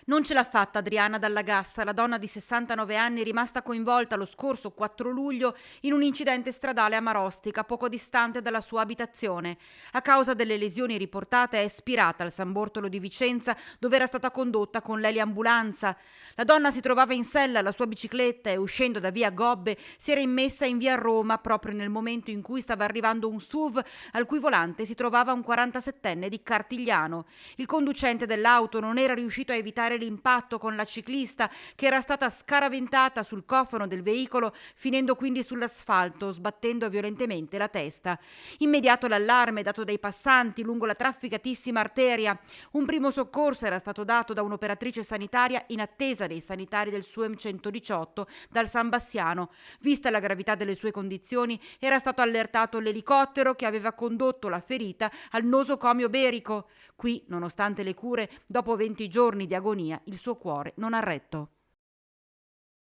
Non ce l'ha fatta Adriana Dalla Gassa, la donna di 69 anni rimasta coinvolta lo scorso 4 luglio in un incidente stradale a Marostica, poco distante dalla sua abitazione. A causa delle lesioni riportate è espirata al San Bortolo di Vicenza, dove era stata condotta con l'eliambulanza. La donna si trovava in sella alla sua bicicletta e uscendo da via Gobbe si era immessa in via Roma proprio nel momento in cui stava arrivando un SUV al cui volante si trovava un 47enne di Cartigliano. Il conducente dell'auto non era riuscito a evitare l'impatto con la ciclista che era stata scaraventata sul cofano del veicolo, finendo quindi sull'asfalto, sbattendo violentemente la testa. Immediato l'allarme dato dai passanti lungo la trafficatissima arteria. Un primo soccorso era stato dato da un'operatrice sanitaria in attesa dei sanitari del SUEM 118 dal San Bassiano. Vista la gravità delle sue condizioni, era stato allertato l'elicottero che aveva condotto la ferita al nosocomio berico. Qui, nonostante le cure, dopo 20 giorni di agonia, il suo cuore non ha retto.